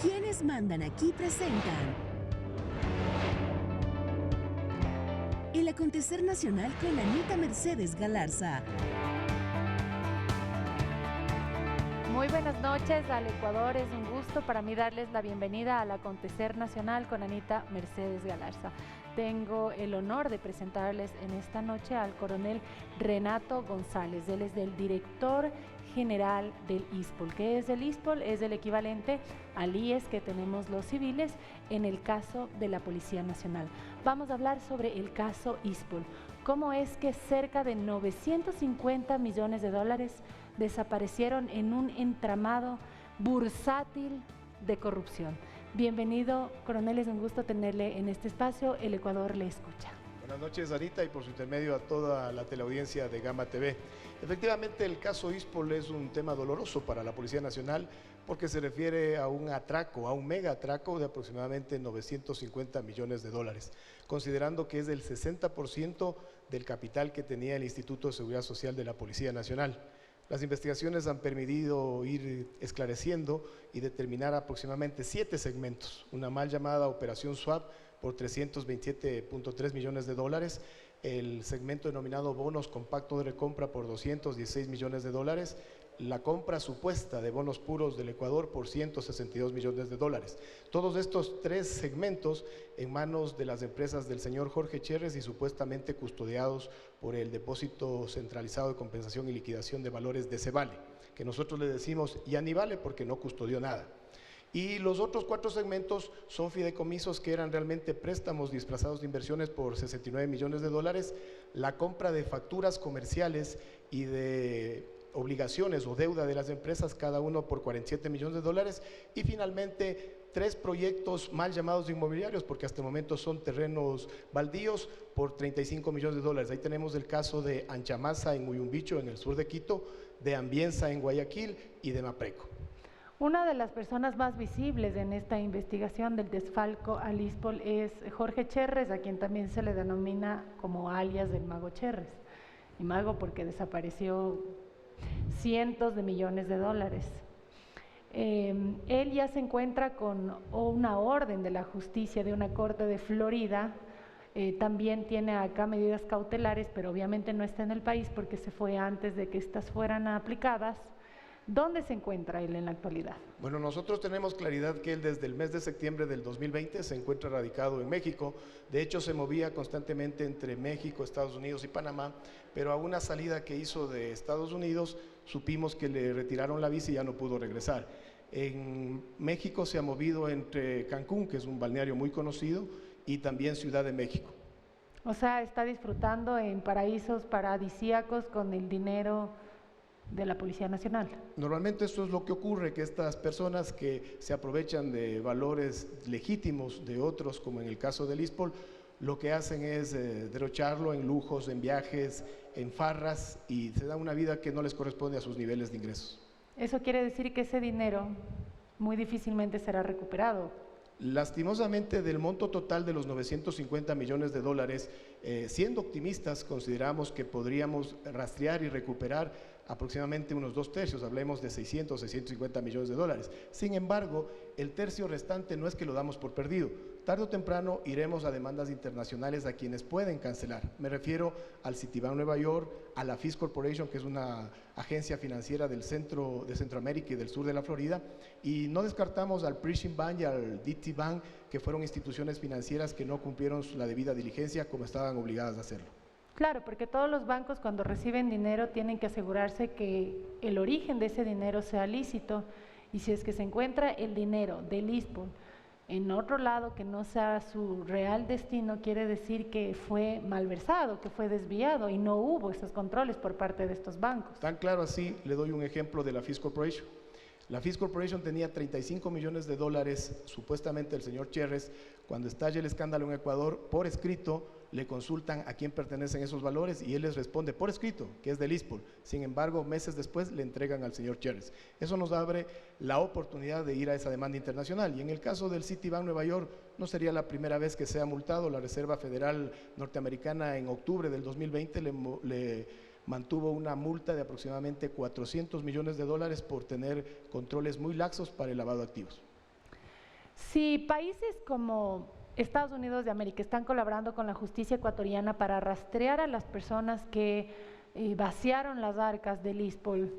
Quienes mandan aquí presentan el acontecer nacional con Anita Mercedes Galarza. Muy buenas noches al Ecuador, es un gusto para mí darles la bienvenida al acontecer nacional con Anita Mercedes Galarza. Tengo el honor de presentarles en esta noche al coronel Renato González. Él es el director general del ISPOL. ¿Qué es el ISPOL? Es el equivalente al IES que tenemos los civiles en el caso de la Policía Nacional. Vamos a hablar sobre el caso ISPOL. ¿Cómo es que cerca de 950 millones de dólares desaparecieron en un entramado bursátil de corrupción? Bienvenido, coronel, es un gusto tenerle en este espacio. El Ecuador le escucha. Buenas noches, Anita, y por su intermedio a toda la teleaudiencia de Gama TV. Efectivamente, el caso ISPOL es un tema doloroso para la Policía Nacional porque se refiere a un atraco, a un mega atraco de aproximadamente 950 millones de dólares, considerando que es el 60% del capital que tenía el Instituto de Seguridad Social de la Policía Nacional. Las investigaciones han permitido ir esclareciendo y determinar aproximadamente 7 segmentos, una mal llamada Operación SWAP por 327.3 millones de dólares, el segmento denominado bonos con pacto de recompra por 216 millones de dólares, la compra supuesta de bonos puros del Ecuador por 162 millones de dólares. Todos estos 3 segmentos en manos de las empresas del señor Jorge Cherres y supuestamente custodiados por el Depósito Centralizado de Compensación y Liquidación de Valores de Cevale, que nosotros le decimos ya ni vale porque no custodió nada. Y los otros 4 segmentos son fideicomisos que eran realmente préstamos disfrazados de inversiones por 69 millones de dólares, la compra de facturas comerciales y de obligaciones o deuda de las empresas, cada uno por 47 millones de dólares, y finalmente 3 proyectos mal llamados inmobiliarios, porque hasta el momento son terrenos baldíos, por 35 millones de dólares. Ahí tenemos el caso de Anchamasa en Uyumbicho, en el sur de Quito, de Ambienza en Guayaquil y de Mapreco. Una de las personas más visibles en esta investigación del desfalco al ISPOL es Jorge Cherres, a quien también se le denomina como alias del Mago Cherres. Y Mago porque desapareció cientos de millones de dólares. Él ya se encuentra con una orden de la justicia de una corte de Florida. También tiene acá medidas cautelares, pero obviamente no está en el país porque se fue antes de que estas fueran aplicadas. ¿Dónde se encuentra él en la actualidad? Bueno, nosotros tenemos claridad que él desde el mes de septiembre del 2020 se encuentra radicado en México. De hecho, se movía constantemente entre México, Estados Unidos y Panamá, pero a una salida que hizo de Estados Unidos supimos que le retiraron la visa y ya no pudo regresar. En México se ha movido entre Cancún, que es un balneario muy conocido, y también Ciudad de México. O sea, está disfrutando en paraísos paradisíacos con el dinero de la Policía Nacional. Normalmente esto es lo que ocurre, que estas personas que se aprovechan de valores legítimos de otros, como en el caso del ISPOL, lo que hacen es derrocharlo en lujos, en viajes, en farras, y se da una vida que no les corresponde a sus niveles de ingresos. Eso quiere decir que ese dinero muy difícilmente será recuperado. Lastimosamente, del monto total de los 950 millones de dólares, siendo optimistas, consideramos que podríamos rastrear y recuperar aproximadamente unos 2/3, hablemos de 600, 650 millones de dólares. Sin embargo, el tercio restante no es que lo damos por perdido. Tarde o temprano iremos a demandas internacionales a quienes pueden cancelar. Me refiero al Citibank Nueva York, a la Fish Corporation, que es una agencia financiera del centro de Centroamérica y del sur de la Florida, y no descartamos al Prishing Bank y al DT Bank, que fueron instituciones financieras que no cumplieron la debida diligencia como estaban obligadas a hacerlo. Claro, porque todos los bancos cuando reciben dinero tienen que asegurarse que el origen de ese dinero sea lícito, y si es que se encuentra el dinero del ISPOL en otro lado que no sea su real destino, quiere decir que fue malversado, que fue desviado y no hubo esos controles por parte de estos bancos. Tan claro así, le doy un ejemplo de la Fish Corporation. La Fish Corporation tenía 35 millones de dólares, supuestamente el señor Cherres, cuando estalla el escándalo en Ecuador, por escrito le consultan a quién pertenecen esos valores y él les responde por escrito, que es del ISPOL. Sin embargo, meses después le entregan al señor Cherres. Eso nos abre la oportunidad de ir a esa demanda internacional, y en el caso del Citibank Nueva York no sería la primera vez que sea multado. La Reserva Federal norteamericana en octubre del 2020 le mantuvo una multa de aproximadamente 400 millones de dólares por tener controles muy laxos para el lavado de activos. Si países como Estados Unidos de América están colaborando con la justicia ecuatoriana para rastrear a las personas que vaciaron las arcas del ISPOL,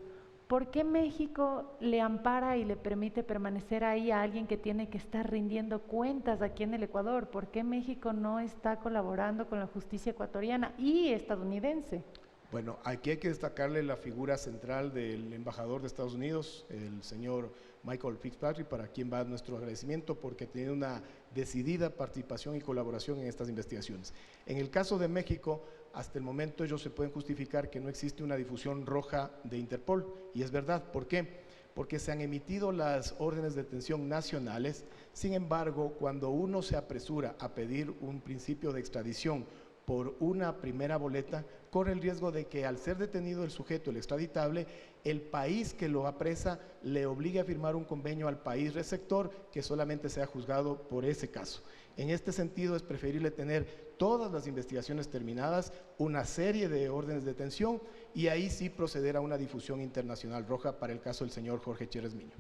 ¿por qué México le ampara y le permite permanecer ahí a alguien que tiene que estar rindiendo cuentas aquí en el Ecuador? ¿Por qué México no está colaborando con la justicia ecuatoriana y estadounidense? Bueno, aquí hay que destacarle la figura central del embajador de Estados Unidos, el señor Michael Fitzpatrick, para quien va nuestro agradecimiento porque tiene una decidida participación y colaboración en estas investigaciones. En el caso de México, hasta el momento ellos se pueden justificar que no existe una difusión roja de Interpol, y es verdad. ¿Por qué? Porque se han emitido las órdenes de detención nacionales. Sin embargo, cuando uno se apresura a pedir un principio de extradición por una primera boleta, corre el riesgo de que al ser detenido el sujeto, el extraditable, el país que lo apresa le obligue a firmar un convenio al país receptor que solamente sea juzgado por ese caso. En este sentido, es preferible tener todas las investigaciones terminadas, una serie de órdenes de detención, y ahí sí proceder a una difusión internacional roja para el caso del señor Jorge Chérez Miño.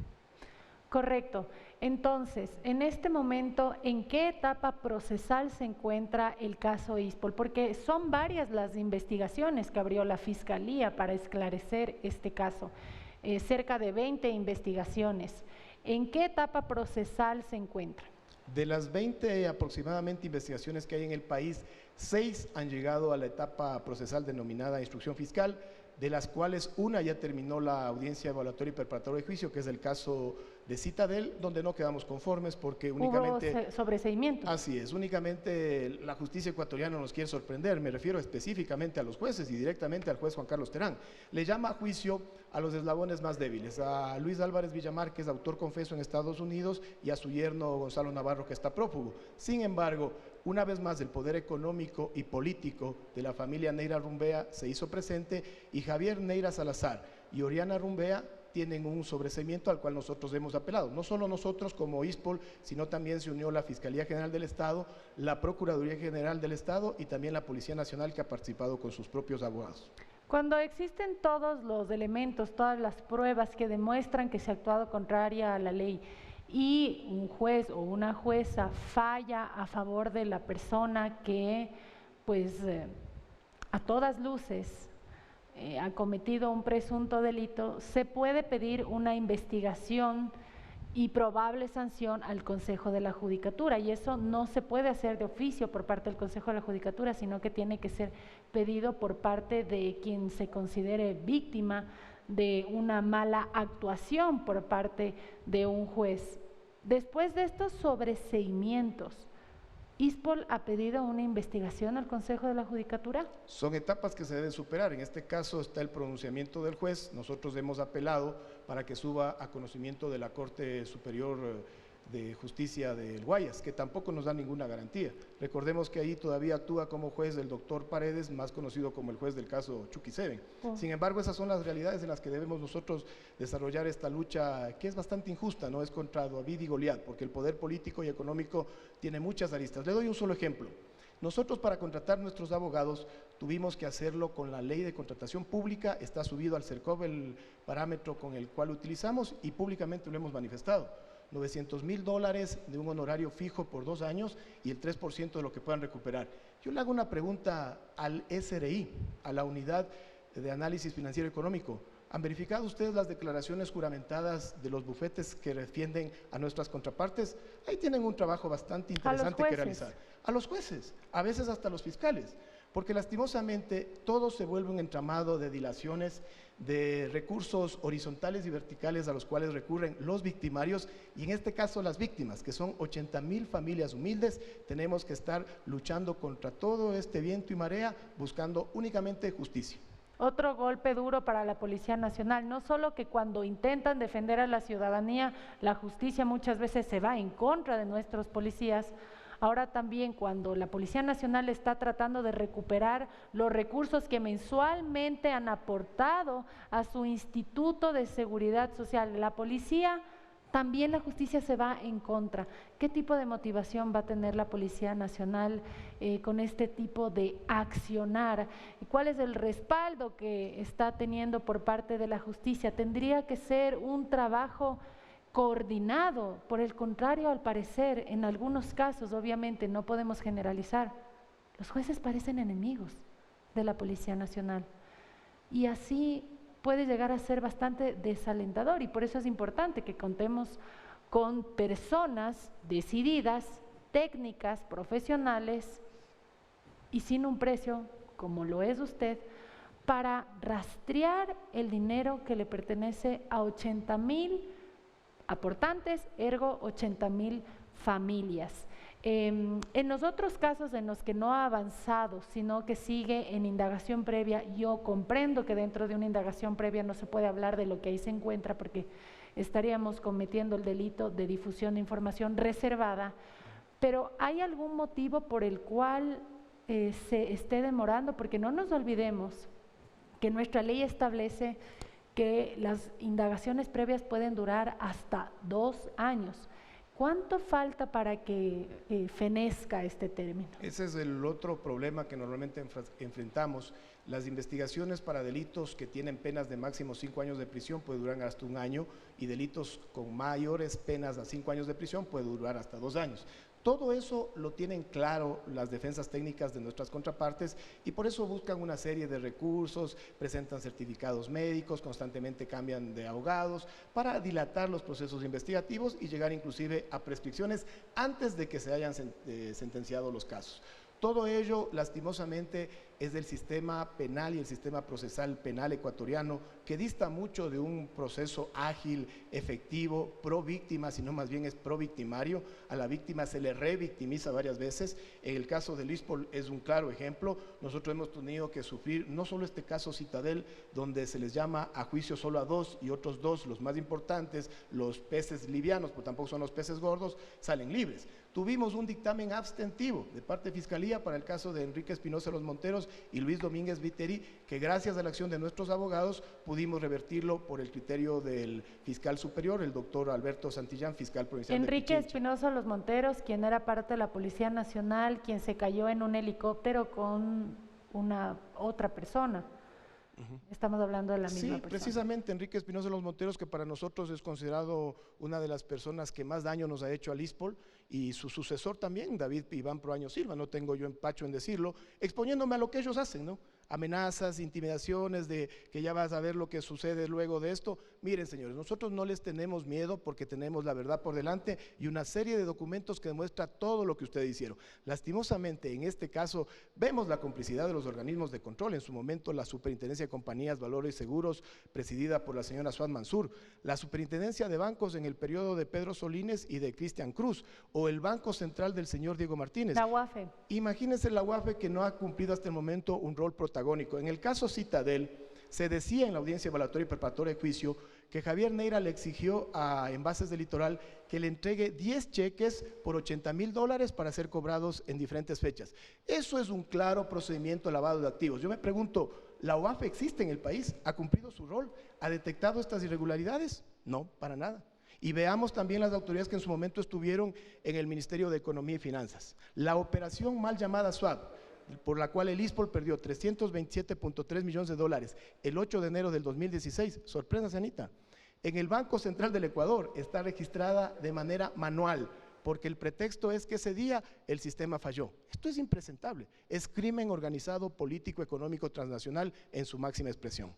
Correcto. Entonces, en este momento, ¿en qué etapa procesal se encuentra el caso ISPOL? Porque son varias las investigaciones que abrió la Fiscalía para esclarecer este caso, cerca de 20 investigaciones. ¿En qué etapa procesal se encuentra? De las 20 aproximadamente investigaciones que hay en el país, 6 han llegado a la etapa procesal denominada instrucción fiscal, de las cuales una ya terminó la audiencia evaluatoria y preparatoria de juicio, que es el caso de Citadel, donde no quedamos conformes porque únicamente… ¿Hubo sobreseimiento? Así es, únicamente la justicia ecuatoriana nos quiere sorprender. Me refiero específicamente a los jueces y directamente al juez Juan Carlos Terán. Le llama a juicio a los eslabones más débiles, a Luis Álvarez Villamar, que es autor confeso en Estados Unidos, y a su yerno Gonzalo Navarro, que está prófugo. Sin embargo, una vez más el poder económico y político de la familia Neira Rumbea se hizo presente, y Javier Neira Salazar y Oriana Rumbea tienen un sobreseimiento al cual nosotros hemos apelado. No solo nosotros como ISPOL, sino también se unió la Fiscalía General del Estado, la Procuraduría General del Estado y también la Policía Nacional, que ha participado con sus propios abogados. Cuando existen todos los elementos, todas las pruebas que demuestran que se ha actuado contraria a la ley y un juez o una jueza falla a favor de la persona que, pues, a todas luces ha cometido un presunto delito, se puede pedir una investigación y probable sanción al Consejo de la Judicatura, y eso no se puede hacer de oficio por parte del Consejo de la Judicatura, sino que tiene que ser pedido por parte de quien se considere víctima de una mala actuación por parte de un juez. Después de estos sobreseimientos, ¿ISPOL ha pedido una investigación al Consejo de la Judicatura? Son etapas que se deben superar. En este caso está el pronunciamiento del juez. Nosotros hemos apelado para que suba a conocimiento de la Corte Superior de Justicia del Guayas, que tampoco nos da ninguna garantía. Recordemos que ahí todavía actúa como juez el doctor Paredes, más conocido como el juez del caso Chucky Seven. Sin embargo, esas son las realidades en las que debemos nosotros desarrollar esta lucha, que es bastante injusta, no es contra David y Goliat, porque el poder político y económico tiene muchas aristas. Le doy un solo ejemplo. Nosotros, para contratar nuestros abogados, tuvimos que hacerlo con la ley de contratación pública. Está subido al CERCOV el parámetro con el cual utilizamos, y públicamente lo hemos manifestado. $900,000 de un honorario fijo por 2 años y el 3% de lo que puedan recuperar. Yo le hago una pregunta al SRI, a la Unidad de Análisis Financiero Económico. ¿Han verificado ustedes las declaraciones juramentadas de los bufetes que defienden a nuestras contrapartes? Ahí tienen un trabajo bastante interesante que realizar. A los jueces, a veces hasta a los fiscales, porque lastimosamente todo se vuelve un entramado de dilaciones, de recursos horizontales y verticales a los cuales recurren los victimarios, y en este caso las víctimas, que son 80,000 familias humildes. Tenemos que estar luchando contra todo este viento y marea, buscando únicamente justicia. Otro golpe duro para la Policía Nacional, no solo que cuando intentan defender a la ciudadanía, la justicia muchas veces se va en contra de nuestros policías. Ahora también, cuando la Policía Nacional está tratando de recuperar los recursos que mensualmente han aportado a su Instituto de Seguridad Social, la policía, también la justicia se va en contra. ¿Qué tipo de motivación va a tener la Policía Nacional con este tipo de accionar? ¿Cuál es el respaldo que está teniendo por parte de la justicia? Tendría que ser un trabajo coordinado. Por el contrario, al parecer, en algunos casos, obviamente no podemos generalizar, los jueces parecen enemigos de la Policía Nacional. Y así puede llegar a ser bastante desalentador, y por eso es importante que contemos con personas decididas, técnicas, profesionales y sin un precio, como lo es usted, para rastrear el dinero que le pertenece a 80,000 aportantes, ergo 80,000 familias. En los otros casos en los que no ha avanzado, sino que sigue en indagación previa, yo comprendo que dentro de una indagación previa no se puede hablar de lo que ahí se encuentra porque estaríamos cometiendo el delito de difusión de información reservada, pero ¿hay algún motivo por el cual se esté demorando? Porque no nos olvidemos que nuestra ley establece que las indagaciones previas pueden durar hasta 2 años. ¿Cuánto falta para que fenezca este término? Ese es el otro problema que normalmente enfrentamos. Las investigaciones para delitos que tienen penas de máximo 5 años de prisión puede durar hasta 1 año, y delitos con mayores penas a 5 años de prisión puede durar hasta 2 años. Todo eso lo tienen claro las defensas técnicas de nuestras contrapartes, y por eso buscan una serie de recursos, presentan certificados médicos, constantemente cambian de abogados para dilatar los procesos investigativos y llegar inclusive a prescripciones antes de que se hayan sentenciado los casos. Todo ello, lastimosamente, es del sistema penal y el sistema procesal penal ecuatoriano, que dista mucho de un proceso ágil, efectivo, pro víctima, sino más bien es pro victimario. A la víctima se le revictimiza varias veces. En el caso del ISPOL es un claro ejemplo. Nosotros hemos tenido que sufrir no solo este caso Citadel, donde se les llama a juicio solo a 2 y otros 2, los más importantes, los peces livianos, pero tampoco son los peces gordos, salen libres. Tuvimos un dictamen abstentivo de parte de Fiscalía para el caso de Enrique Espinosa Los Monteros y Luis Domínguez Viteri, que gracias a la acción de nuestros abogados pudimos revertirlo por el criterio del fiscal superior, el doctor Alberto Santillán, fiscal provincial de Enrique Pichincha. Espinosa Los Monteros, quien era parte de la Policía Nacional, quien se cayó en un helicóptero con una otra persona. Estamos hablando de la misma persona. Sí, precisamente Enrique Espinosa Los Monteros, que para nosotros es considerado una de las personas que más daño nos ha hecho al ISPOL, y su sucesor también, David Iván Proaño Silva, no tengo yo empacho en decirlo, exponiéndome a lo que ellos hacen, ¿no? Amenazas, intimidaciones de que ya vas a ver lo que sucede luego de esto. Miren, señores, nosotros no les tenemos miedo porque tenemos la verdad por delante y una serie de documentos que demuestra todo lo que ustedes hicieron. Lastimosamente, en este caso, vemos la complicidad de los organismos de control. En su momento, la Superintendencia de Compañías, Valores y Seguros, presidida por la señora Suad Mansur, la Superintendencia de Bancos en el periodo de Pedro Solines y de Cristian Cruz, o el Banco Central del señor Diego Martínez. La UAFE. Imagínense la UAFE, que no ha cumplido hasta el momento un rol protagónico. En el caso Citadel, se decía en la audiencia evaluatoria y preparatoria de juicio que Javier Neira le exigió a Envases del Litoral que le entregue 10 cheques por $80,000 para ser cobrados en diferentes fechas. Eso es un claro procedimiento de lavado de activos. Yo me pregunto, ¿la UAFE existe en el país? ¿Ha cumplido su rol? ¿Ha detectado estas irregularidades? No, para nada. Y veamos también las autoridades que en su momento estuvieron en el Ministerio de Economía y Finanzas. La operación mal llamada SWAP, por la cual el ISPOL perdió $327.3 millones el 8 de enero del 2016, sorpresa, Anita, en el Banco Central del Ecuador está registrada de manera manual, porque el pretexto es que ese día el sistema falló. Esto es impresentable, es crimen organizado, político, económico, transnacional en su máxima expresión.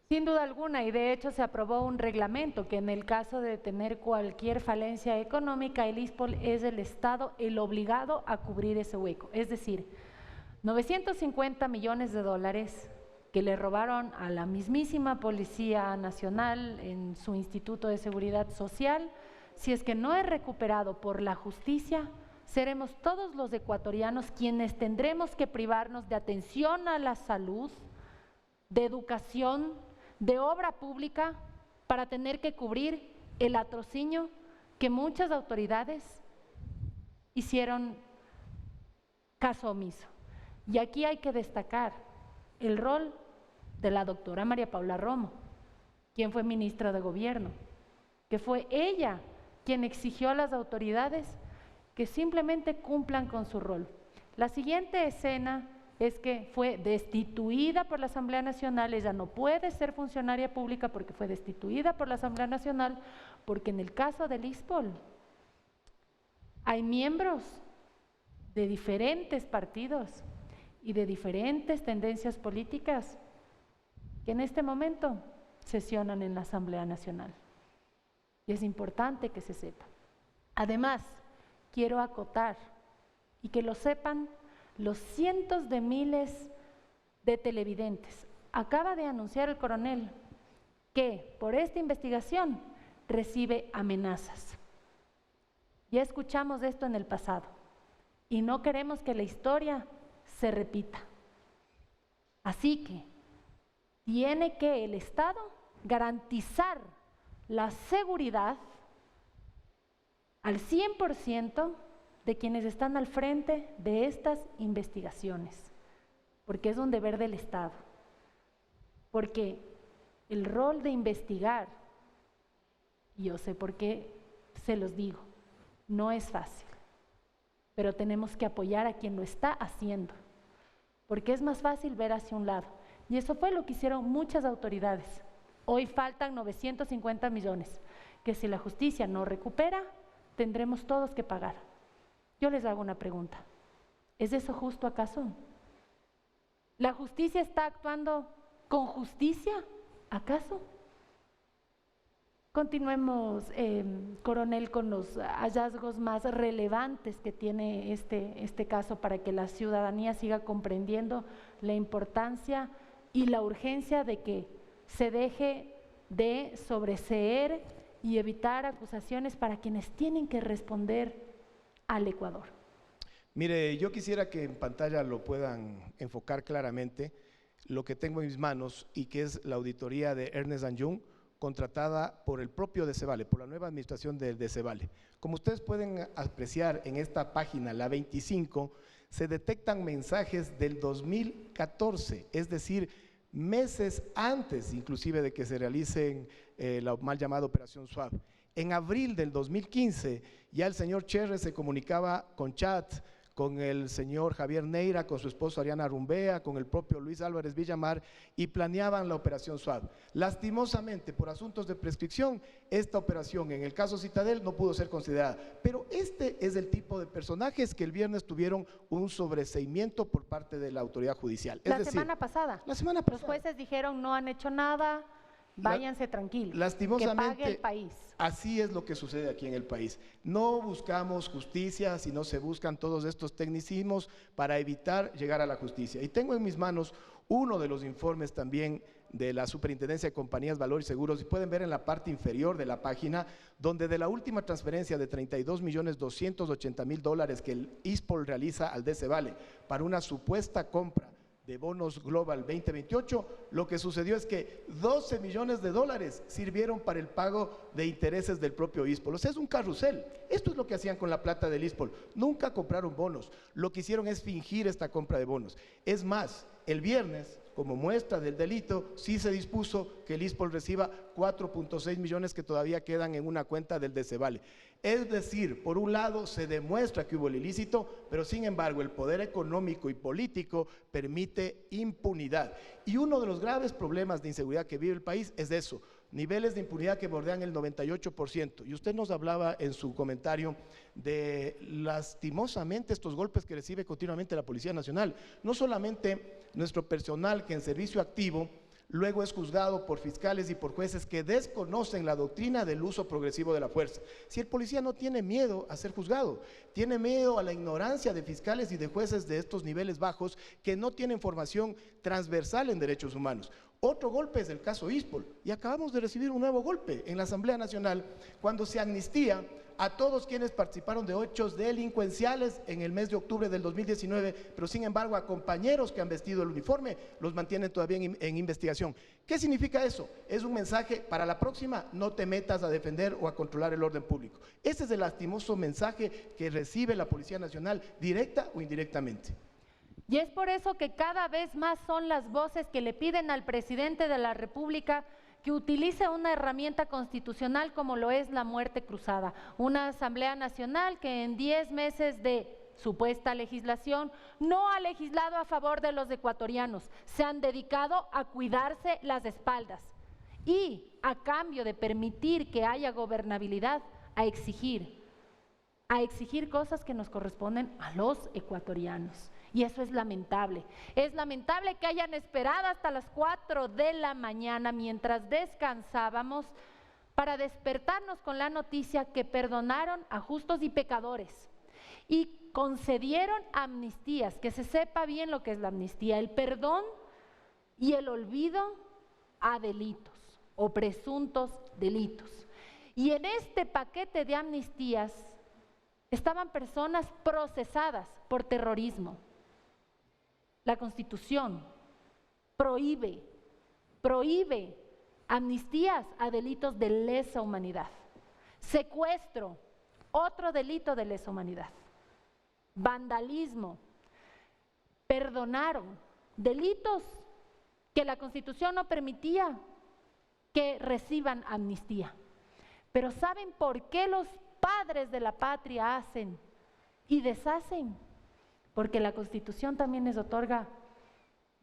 Sin duda alguna, y de hecho se aprobó un reglamento que en el caso de tener cualquier falencia económica, el ISPOL es el Estado el obligado a cubrir ese hueco. Es decir, $950 millones que le robaron a la mismísima Policía Nacional en su Instituto de Seguridad Social, si es que no es recuperado por la justicia, seremos todos los ecuatorianos quienes tendremos que privarnos de atención a la salud, de educación, de obra pública, para tener que cubrir el latrocinio que muchas autoridades hicieron caso omiso. Y aquí hay que destacar el rol de la doctora María Paula Romo, quien fue ministra de Gobierno, que fue ella quien exigió a las autoridades que simplemente cumplan con su rol. La siguiente escena es que fue destituida por la Asamblea Nacional, ella no puede ser funcionaria pública porque fue destituida por la Asamblea Nacional, porque en el caso del ISPOL hay miembros de diferentes partidos y de diferentes tendencias políticas que en este momento sesionan en la Asamblea Nacional. Y es importante que se sepa. Además, quiero acotar y que lo sepan los cientos de miles de televidentes. Acaba de anunciar el coronel que por esta investigación recibe amenazas. Ya escuchamos esto en el pasado y no queremos que la historia se repita. Así que tiene que el Estado garantizar la seguridad al 100% de quienes están al frente de estas investigaciones, porque es un deber del Estado, porque el rol de investigar, y yo sé por qué se los digo, no es fácil, pero tenemos que apoyar a quien lo está haciendo, porque es más fácil ver hacia un lado, y eso fue lo que hicieron muchas autoridades. Hoy faltan 950 millones, que si la justicia no recupera, tendremos todos que pagar. Yo les hago una pregunta, ¿es eso justo acaso? ¿La justicia está actuando con justicia acaso? Continuemos, coronel, con los hallazgos más relevantes que tiene este caso para que la ciudadanía siga comprendiendo la importancia y la urgencia de que se deje de sobreseer y evitar acusaciones para quienes tienen que responder al Ecuador. Mire, yo quisiera que en pantalla lo puedan enfocar claramente lo que tengo en mis manos y que es la auditoría de Ernst & Young contratada por el propio DECEVALE, por la nueva administración del DECEVALE. Como ustedes pueden apreciar en esta página, la 25, se detectan mensajes del 2014, es decir, meses antes inclusive de que se realice la mal llamada Operación SWAP. En abril del 2015 ya el señor Cherre se comunicaba con chat con el señor Javier Neira, con su esposa Ariana Rumbea, con el propio Luis Álvarez Villamar y planeaban la Operación SWAP. Lastimosamente, por asuntos de prescripción, esta operación en el caso Citadel no pudo ser considerada. Pero este es el tipo de personajes que el viernes tuvieron un sobreseimiento por parte de la autoridad judicial. La semana pasada. Los jueces dijeron no han hecho nada. Váyanse tranquilos, lastimosamente, que pague el país. Así es lo que sucede aquí en el país. No buscamos justicia, sino se buscan todos estos tecnicismos para evitar llegar a la justicia. Y tengo en mis manos uno de los informes también de la Superintendencia de Compañías, Valores y Seguros, y pueden ver en la parte inferior de la página, donde de la última transferencia de $32.280.000 que el ISPOL realiza al DECEVALE para una supuesta compra de bonos Global 2028, lo que sucedió es que $12 millones sirvieron para el pago de intereses del propio ISPOL. O sea, es un carrusel. Esto es lo que hacían con la plata del ISPOL. Nunca compraron bonos. Lo que hicieron es fingir esta compra de bonos. Es más, el viernes, como muestra del delito, sí se dispuso que el ISPOL reciba 4.6 millones que todavía quedan en una cuenta del DECEVALE. Es decir, por un lado se demuestra que hubo el ilícito, pero sin embargo el poder económico y político permite impunidad. Y uno de los graves problemas de inseguridad que vive el país es eso, niveles de impunidad que bordean el 98%. Y usted nos hablaba en su comentario de lastimosamente estos golpes que recibe continuamente la Policía Nacional. No solamente nuestro personal que en servicio activo luego es juzgado por fiscales y por jueces que desconocen la doctrina del uso progresivo de la fuerza. Si el policía no tiene miedo a ser juzgado, tiene miedo a la ignorancia de fiscales y de jueces de estos niveles bajos que no tienen formación transversal en derechos humanos. Otro golpe es el caso ISPOL, y acabamos de recibir un nuevo golpe en la Asamblea Nacional cuando se amnistía a todos quienes participaron de hechos delincuenciales en el mes de octubre del 2019, pero sin embargo a compañeros que han vestido el uniforme los mantienen todavía en investigación. ¿Qué significa eso? Es un mensaje para la próxima: no te metas a defender o a controlar el orden público. Ese es el lastimoso mensaje que recibe la Policía Nacional, directa o indirectamente. Y es por eso que cada vez más son las voces que le piden al presidente de la República que utilice una herramienta constitucional como lo es la muerte cruzada, una Asamblea Nacional que en 10 meses de supuesta legislación, no ha legislado a favor de los ecuatorianos, se han dedicado a cuidarse las espaldas y, a cambio de permitir que haya gobernabilidad, a exigir cosas que nos corresponden a los ecuatorianos. Y eso es lamentable. Es lamentable que hayan esperado hasta las 4 de la mañana mientras descansábamos para despertarnos con la noticia que perdonaron a justos y pecadores y concedieron amnistías, que se sepa bien lo que es la amnistía, el perdón y el olvido a delitos o presuntos delitos. Y en este paquete de amnistías estaban personas procesadas por terrorismo. La Constitución prohíbe amnistías a delitos de lesa humanidad. Secuestro, otro delito de lesa humanidad. Vandalismo, perdonaron delitos que la Constitución no permitía que reciban amnistía. Pero ¿saben por qué los padres de la patria hacen y deshacen? Porque la Constitución también les otorga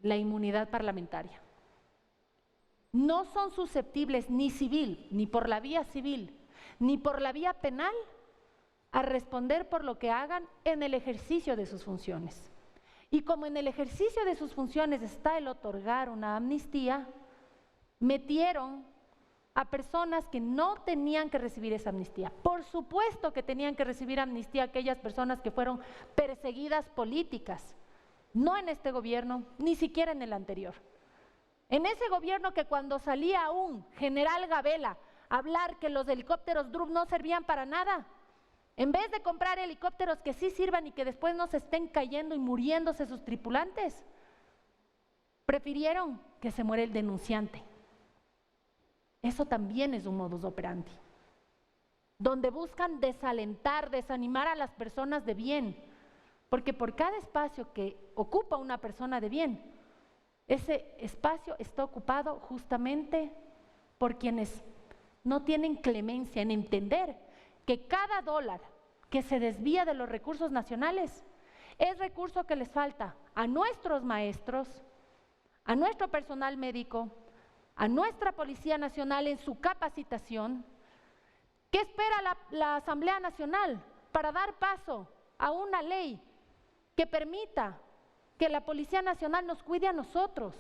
la inmunidad parlamentaria. No son susceptibles ni civil, ni por la vía civil, ni por la vía penal a responder por lo que hagan en el ejercicio de sus funciones. Y como en el ejercicio de sus funciones está el otorgar una amnistía, metieron a personas que no tenían que recibir esa amnistía. Por supuesto que tenían que recibir amnistía aquellas personas que fueron perseguidas políticas, no en este gobierno, ni siquiera en el anterior. En ese gobierno que cuando salía un general Gabela a hablar que los helicópteros DRUB no servían para nada, en vez de comprar helicópteros que sí sirvan y que después no se estén cayendo y muriéndose sus tripulantes, prefirieron que se muera el denunciante. Eso también es un modus operandi, donde buscan desalentar, desanimar a las personas de bien, porque por cada espacio que ocupa una persona de bien, ese espacio está ocupado justamente por quienes no tienen clemencia en entender que cada dólar que se desvía de los recursos nacionales es recurso que les falta a nuestros maestros, a nuestro personal médico, a nuestra Policía Nacional en su capacitación. ¿Qué espera la Asamblea Nacional para dar paso a una ley que permita que la Policía Nacional nos cuide a nosotros,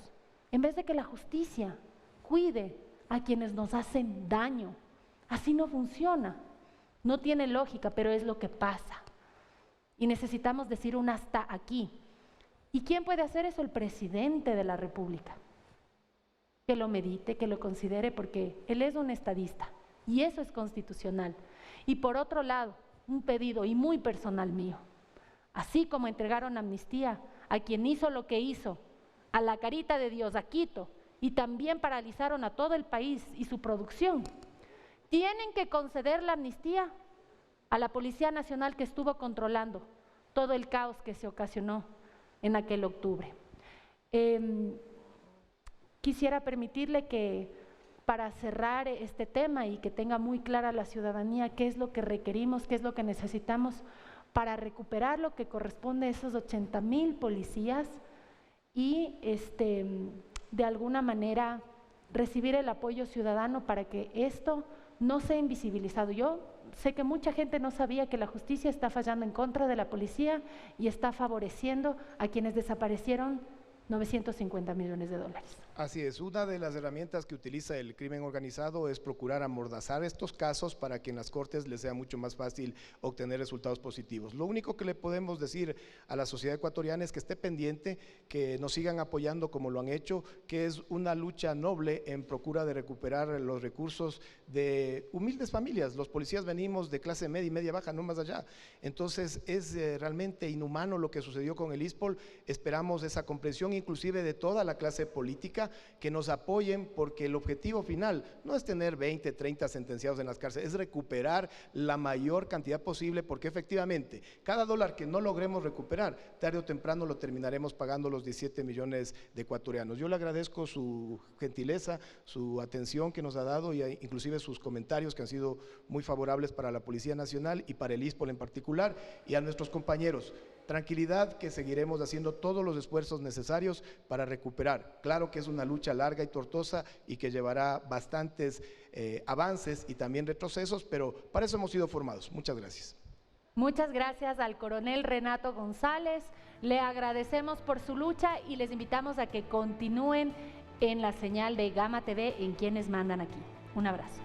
en vez de que la justicia cuide a quienes nos hacen daño? Así no funciona, no tiene lógica, pero es lo que pasa. Y necesitamos decir un hasta aquí. ¿Y quién puede hacer eso? El presidente de la República. Que lo medite, que lo considere, porque él es un estadista y eso es constitucional. Y por otro lado, un pedido y muy personal mío, así como entregaron amnistía a quien hizo lo que hizo, a la Carita de Dios, a Quito, y también paralizaron a todo el país y su producción, tienen que conceder la amnistía a la Policía Nacional que estuvo controlando todo el caos que se ocasionó en aquel octubre. Quisiera permitirle que, para cerrar este tema y que tenga muy clara la ciudadanía qué es lo que requerimos, qué es lo que necesitamos para recuperar lo que corresponde a esos 80,000 policías y de alguna manera recibir el apoyo ciudadano para que esto no sea invisibilizado. Yo sé que mucha gente no sabía que la justicia está fallando en contra de la policía y está favoreciendo a quienes desaparecieron 950 millones de dólares. Así es, una de las herramientas que utiliza el crimen organizado es procurar amordazar estos casos para que en las cortes les sea mucho más fácil obtener resultados positivos. Lo único que le podemos decir a la sociedad ecuatoriana es que esté pendiente, que nos sigan apoyando como lo han hecho, que es una lucha noble en procura de recuperar los recursos de humildes familias. Los policías venimos de clase media y media baja, no más allá. Entonces es realmente inhumano lo que sucedió con el ISPOL. Esperamos esa comprensión inclusive de toda la clase política República, que nos apoyen, porque el objetivo final no es tener 20, 30 sentenciados en las cárceles, es recuperar la mayor cantidad posible, porque efectivamente cada dólar que no logremos recuperar, tarde o temprano lo terminaremos pagando los 17 millones de ecuatorianos. Yo le agradezco su gentileza, su atención que nos ha dado y inclusive sus comentarios que han sido muy favorables para la Policía Nacional y para el ISPOL en particular, y a nuestros compañeros. Tranquilidad, que seguiremos haciendo todos los esfuerzos necesarios para recuperar. Claro que es una lucha larga y tortuosa y que llevará bastantes avances y también retrocesos, pero para eso hemos sido formados. Muchas gracias. Muchas gracias al coronel Renato González, le agradecemos por su lucha y les invitamos a que continúen en la señal de Gama TV en Quienes Mandan Aquí. Un abrazo.